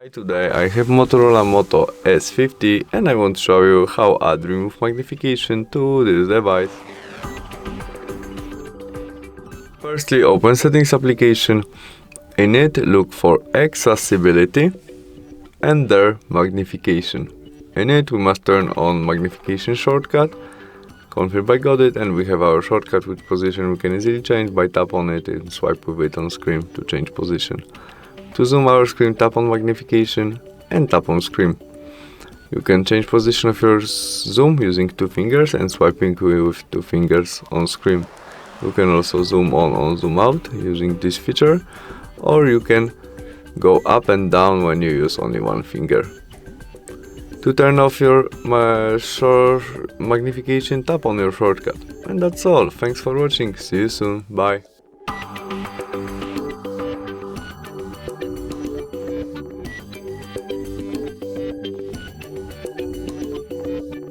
Hi, today I have Motorola Moto S50 and I want to show you how add remove magnification to this device. Firstly, open Settings application. In it, look for Accessibility and there Magnification. In it, we must turn on Magnification shortcut. Confirm I got it, and we have our shortcut with position we can easily change by tap on it and swipe with it on screen to change position. To zoom our screen, tap on Magnification and tap on Screen. You can change position of your zoom using two fingers and swiping with two fingers on screen. You can also zoom on or zoom out using this feature, or you can go up and down when you use only one finger. To turn off your magnification, tap on your shortcut. And that's all. Thanks for watching. See you soon. Bye.